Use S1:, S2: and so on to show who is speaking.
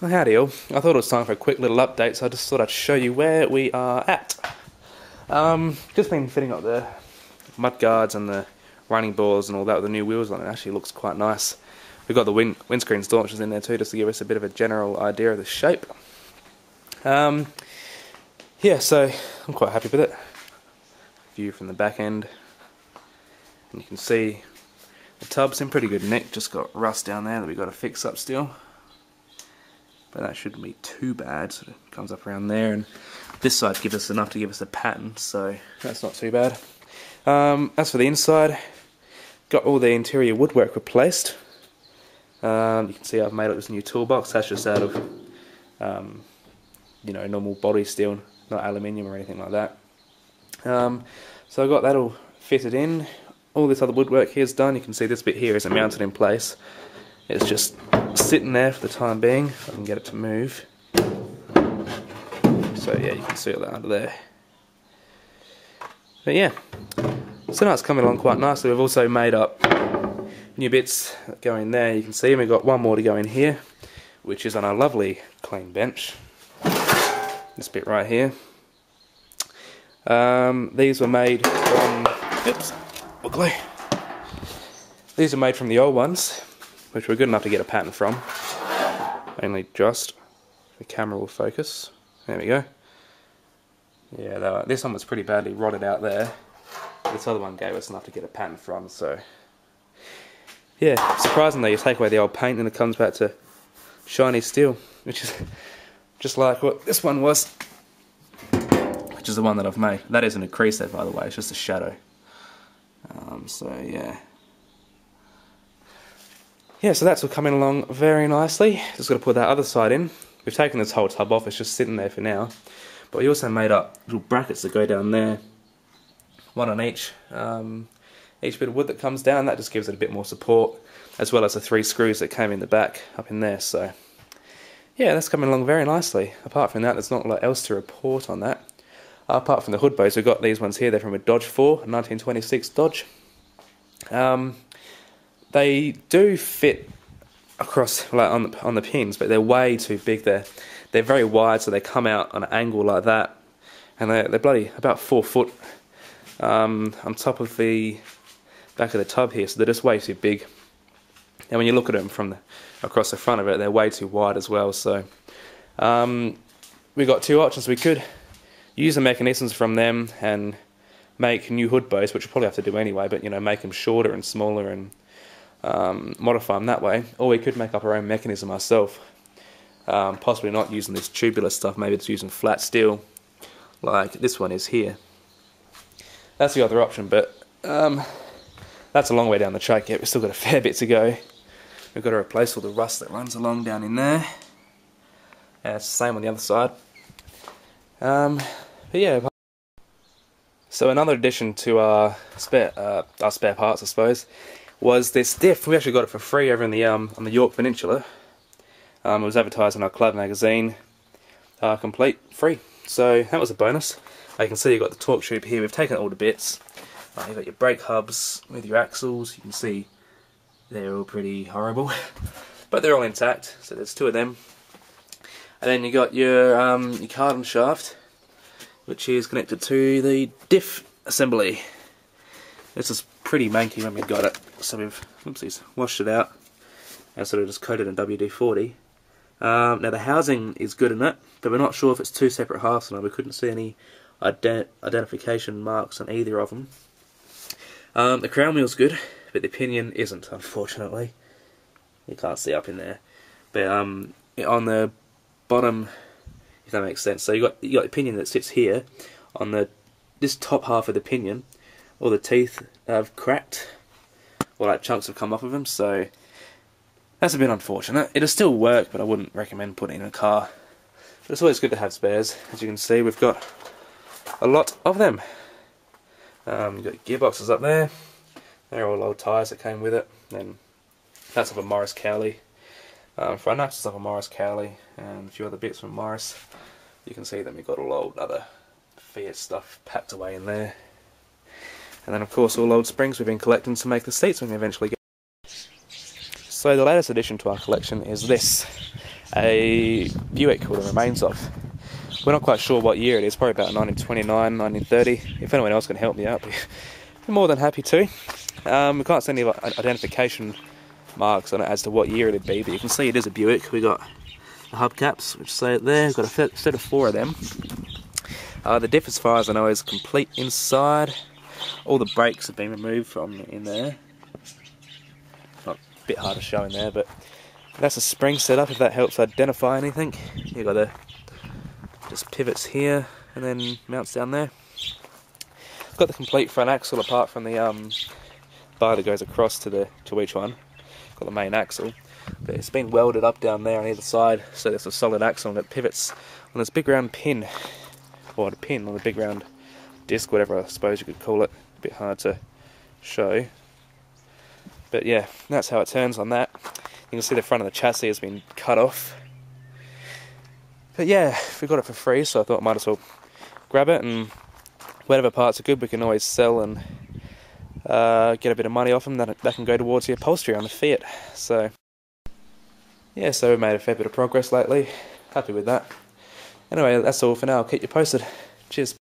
S1: Well, howdy all. I thought it was time for a quick little update, so I just thought I'd show you where we are at. Just been fitting up the mud guards and the running boards and all that with the new wheels on it. It actually looks quite nice. We've got the windscreen staunchers in there too, just to give us a bit of a general idea of the shape. Yeah, so I'm quite happy with it. View from the back end, and you can see the tub's in pretty good nick. Just got rust down there that we've got to fix up still, but that shouldn't be too bad. So it comes up around there, and this side gives us enough to give us a pattern, so that's not too bad. As for the inside, got all the interior woodwork replaced. You can see I've made up this new toolbox. That's just out of you know, normal body steel, not aluminium or anything like that. So I got that all fitted in. All this other woodwork here is done. You can see this bit here isn't mounted in place. It's just sitting there for the time being. If I can get it to move. So yeah, you can see all that under there. But yeah, so now it's coming along quite nicely. We've also made up new bits that go in there. You can see we've got one more to go in here, which is on a lovely clean bench. This bit right here. These were made from, oops, ugly. These are made from the old ones, which were good enough to get a pattern from. Only just, the camera will focus. There we go. Yeah, this one was pretty badly rotted out there. This other one gave us enough to get a pattern from, so yeah, surprisingly you take away the old paint and it comes back to shiny steel, which is just like what this one was, which is the one that I've made. That isn't a crease set, by the way, it's just a shadow. So yeah. Yeah, so that's all coming along very nicely. Just got to put that other side in. We've taken this whole tub off, it's just sitting there for now. But we also made up little brackets that go down there. One on each bit of wood that comes down. That just gives it a bit more support, as well as the 3 screws that came in the back up in there. So yeah, that's coming along very nicely. Apart from that, there's not a lot else to report on that. Apart from the hood bows, we've got these ones here. They're from a Dodge 4, a 1926 Dodge. They do fit across like on the pins, but they're way too big. They're very wide, so they come out on an angle like that, and they're bloody about 4 foot on top of the back of the tub here, so they're just way too big. And when you look at them from across the front of it, they're way too wide as well. So we got 2 options. We could use the mechanisms from them and make new hood bows, which we'll probably have to do anyway, but you know, make them shorter and smaller and modify them that way. Or we could make up our own mechanism ourselves, possibly not using this tubular stuff, maybe it's using flat steel like this one is here. That's the other option, but that's a long way down the track yet. We've still got a fair bit to go. We've got to replace all the rust that runs along down in there, and it's the same on the other side. But yeah, so another addition to our spare parts, I suppose, was this diff. We actually got it for free over in the on the York Peninsula. It was advertised in our club magazine, complete free. So that was a bonus. You can see you've got the torque tube here. We've taken all the bits. You've got your brake hubs with your axles. You can see they're all pretty horrible, but they're all intact. So there's 2 of them. And then you got your cardon shaft, which is connected to the diff assembly. This is pretty manky when we got it, so we've washed it out and sort of just coated in WD-40. Now the housing is good in it, but we're not sure if it's 2 separate halves or not. We couldn't see any identification marks on either of them. The crown wheel's good, but the pinion isn't, unfortunately. You can't see up in there. But on the bottom, if that makes sense, so you got the pinion that sits here. On this top half of the pinion, all the teeth have cracked, or like chunks have come off of them, so that's a bit unfortunate. It'll still work, but I wouldn't recommend putting it in a car. But it's always good to have spares. As you can see, we've got a lot of them. You've got gearboxes up there. They're all old tyres that came with it. And that's of a Morris Cowley. Front axles of a Morris Cowley, and a few other bits from Morris. You can see that we've got all old other Fiat stuff packed away in there. And then of course all old springs we've been collecting to make the seats when we eventually get. So the latest addition to our collection is this a Buick, or the remains of. We're not quite sure what year it is, probably about 1929, 1930. If anyone else can help me out, I'm more than happy to. We can't see any identification marks on it as to what year it'd be, but you can see it is a Buick. We got the hubcaps, which say it there. We've got a set of 4 of them. The diff, as far as I know, is complete inside. All the brakes have been removed from in there. Not a bit hard to show in there, but that's a spring setup, if that helps identify anything. You've got just pivots here, and then mounts down there. Got the complete front axle apart from the bar that goes across to each one. Got the main axle, but it's been welded up down there on either side, so there's a solid axle and it pivots on this big round pin, or the pin on the big round disc, whatever I suppose you could call it. A bit hard to show, but yeah, that's how it turns on that. You can see the front of the chassis has been cut off. But yeah, we got it for free, so I thought I might as well grab it, and whatever parts are good we can always sell and get a bit of money off them. That can go towards the upholstery on the Fiat. So yeah, so we've made a fair bit of progress lately. Happy with that. Anyway, that's all for now. I'll keep you posted. Cheers.